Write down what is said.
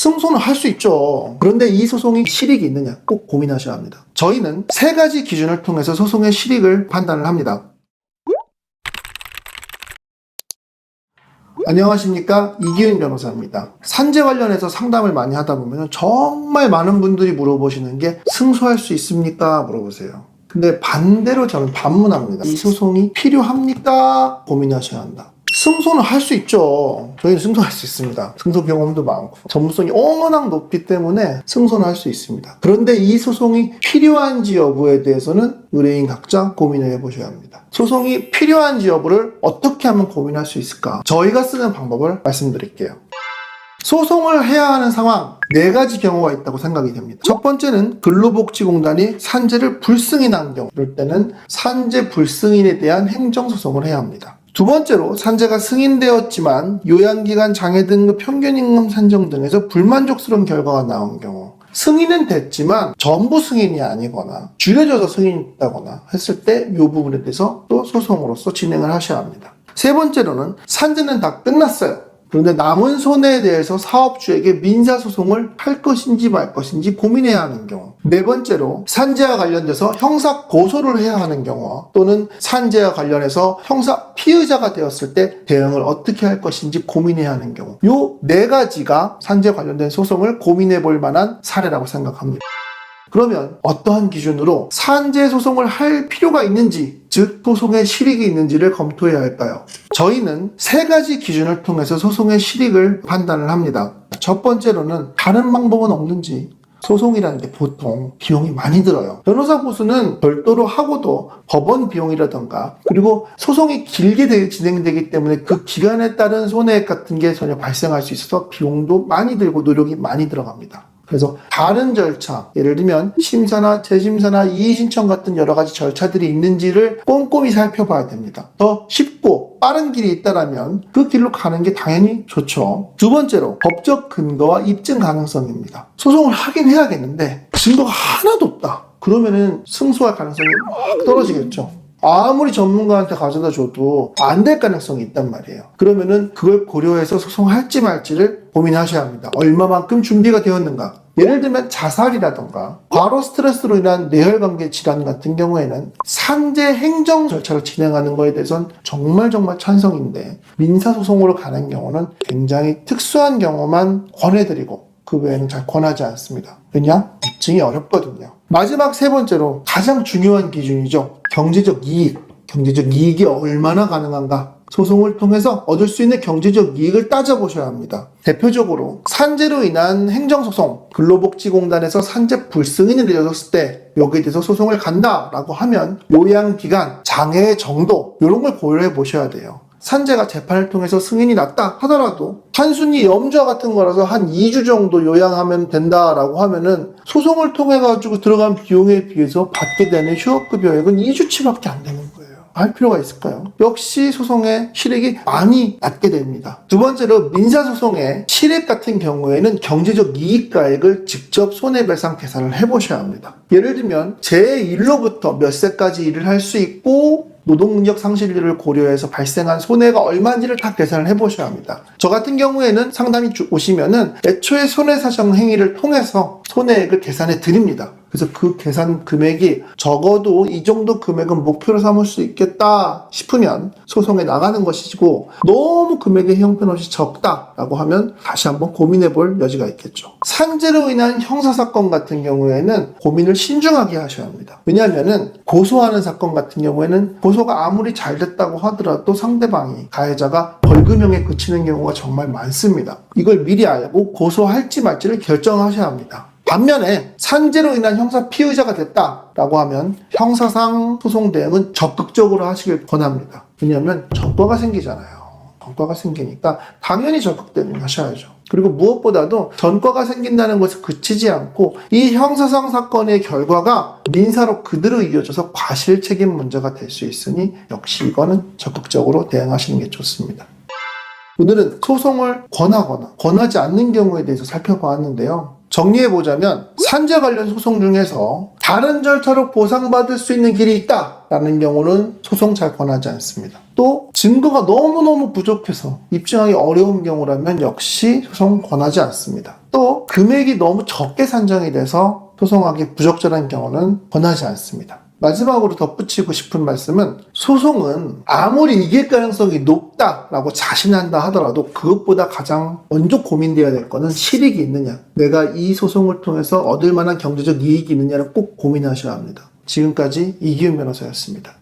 승소는 할 수 있죠. 그런데 이 소송이 실익이 있느냐 꼭 고민하셔야 합니다. 저희는 세 가지 기준을 통해서 소송의 실익을 판단을 합니다. 안녕하십니까, 이기훈 변호사입니다. 산재 관련해서 상담을 많이 하다 보면 정말 많은 분들이 물어보시는 게 승소할 수 있습니까? 물어보세요. 근데 반대로 저는 반문합니다. 이 소송이 필요합니까? 고민하셔야 한다. 승소는 할 수 있죠. 저희는 승소할 수 있습니다. 승소 경험도 많고 전문성이 워낙 높기 때문에 승소는 할 수 있습니다. 그런데 이 소송이 필요한지 여부에 대해서는 의뢰인 각자 고민을 해보셔야 합니다. 소송이 필요한지 여부를 어떻게 하면 고민할 수 있을까? 저희가 쓰는 방법을 말씀드릴게요. 소송을 해야 하는 상황 4가지 경우가 있다고 생각이 됩니다. 첫 번째는 근로복지공단이 산재를 불승인한 경우, 이럴 때는 산재 불승인에 대한 행정소송을 해야 합니다. 두 번째로 산재가 승인되었지만 요양기간 장애등급 평균임금 산정 등에서 불만족스러운 결과가 나온 경우, 승인은 됐지만 전부 승인이 아니거나 줄여져서 승인했다거나 했을 때 이 부분에 대해서 또 소송으로서 진행을 하셔야 합니다. 세 번째로는 산재는 다 끝났어요. 그런데 남은 손해에 대해서 사업주에게 민사소송을 할 것인지 말 것인지 고민해야 하는 경우. 네 번째로 산재와 관련돼서 형사 고소를 해야 하는 경우, 또는 산재와 관련해서 형사 피의자가 되었을 때 대응을 어떻게 할 것인지 고민해야 하는 경우. 요 4가지가 산재 관련된 소송을 고민해 볼 만한 사례라고 생각합니다. 그러면 어떠한 기준으로 산재 소송을 할 필요가 있는지, 즉 소송의 실익이 있는지를 검토해야 할까요? 저희는 3가지 기준을 통해서 소송의 실익을 판단을 합니다. 첫 번째로는 다른 방법은 없는지. 소송이라는 게 보통 비용이 많이 들어요. 변호사 보수는 별도로 하고도 법원 비용이라던가, 그리고 소송이 길게 진행되기 때문에 그 기간에 따른 손해액 같은 게 전혀 발생할 수 있어서 비용도 많이 들고 노력이 많이 들어갑니다. 그래서 다른 절차, 예를 들면 심사나 재심사나 이의신청 같은 여러 가지 절차들이 있는지를 꼼꼼히 살펴봐야 됩니다. 더 쉽고 빠른 길이 있다면 그 길로 가는 게 당연히 좋죠. 두 번째로 법적 근거와 입증 가능성입니다. 소송을 하긴 해야겠는데 증거가 하나도 없다. 그러면은 승소할 가능성이 막 떨어지겠죠. 아무리 전문가한테 가져다 줘도 안 될 가능성이 있단 말이에요. 그러면은 그걸 고려해서 소송할지 말지를 고민하셔야 합니다. 얼마만큼 준비가 되었는가. 예를 들면 자살이라던가 과로 스트레스로 인한 뇌혈관계 질환 같은 경우에는 산재 행정 절차를 진행하는 거에 대해서는 정말 찬성인데, 민사소송으로 가는 경우는 굉장히 특수한 경우만 권해드리고 그 외에는 잘 권하지 않습니다. 왜냐? 입증이 어렵거든요. 마지막 3번째로 가장 중요한 기준이죠. 경제적 이익. 경제적 이익이 얼마나 가능한가? 소송을 통해서 얻을 수 있는 경제적 이익을 따져보셔야 합니다. 대표적으로 산재로 인한 행정소송, 근로복지공단에서 산재 불승인이 내려졌을 때 여기에 대해서 소송을 간다라고 하면 요양기간, 장애의 정도, 이런 걸 고려해 보셔야 돼요. 산재가 재판을 통해서 승인이 났다 하더라도 단순히 염좌 같은 거라서 한 2주 정도 요양하면 된다라고 하면은 소송을 통해 가지고 들어간 비용에 비해서 받게 되는 휴업급여액은 2주치밖에 안 되는 거예요. 할 필요가 있을까요? 역시 소송의 실익이 많이 낮게 됩니다. 두 번째로 민사소송의 실익 같은 경우에는 경제적 이익가액을 직접 손해배상 계산을 해보셔야 합니다. 예를 들면 제1로부터 몇 세까지 일을 할 수 있고 노동력 상실률을 고려해서 발생한 손해가 얼마인지를 다 계산을 해보셔야 합니다. 저 같은 경우에는 상담이 오시면은 애초에 손해사정 행위를 통해서 손해액을 계산해 드립니다. 그래서 그 계산 금액이 적어도 이 정도 금액은 목표로 삼을 수 있겠다 싶으면 소송에 나가는 것이고, 너무 금액의 형편없이 적다라고 하면 다시 한번 고민해 볼 여지가 있겠죠. 산재로 인한 형사사건 같은 경우에는 고민을 신중하게 하셔야 합니다. 왜냐하면은 고소하는 사건 같은 경우에는 고소가 아무리 잘 됐다고 하더라도 상대방이, 가해자가 벌금형에 그치는 경우가 정말 많습니다. 이걸 미리 알고 고소할지 말지를 결정하셔야 합니다. 반면에 산재로 인한 형사 피의자가 됐다라고 하면 형사상 소송 대응은 적극적으로 하시길 권합니다. 왜냐하면 전과가 생기잖아요. 전과가 생기니까 당연히 적극 대응하셔야죠. 그리고 무엇보다도 전과가 생긴다는 것에 그치지 않고 이 형사상 사건의 결과가 민사로 그대로 이어져서 과실 책임 문제가 될 수 있으니 역시 이거는 적극적으로 대응하시는 게 좋습니다. 오늘은 소송을 권하거나 권하지 않는 경우에 대해서 살펴보았는데요. 정리해보자면 산재 관련 소송 중에서 다른 절차로 보상받을 수 있는 길이 있다라는 경우는 소송 잘 권하지 않습니다. 또 증거가 너무너무 부족해서 입증하기 어려운 경우라면 역시 소송 권하지 않습니다. 또 금액이 너무 적게 산정이 돼서 소송하기 부적절한 경우는 권하지 않습니다. 마지막으로 덧붙이고 싶은 말씀은 소송은 아무리 이길 가능성이 높다라고 자신한다 하더라도 그것보다 가장 먼저 고민되어야 될 거는 실익이 있느냐, 내가 이 소송을 통해서 얻을 만한 경제적 이익이 있느냐를 꼭 고민하셔야 합니다. 지금까지 이기훈 변호사였습니다.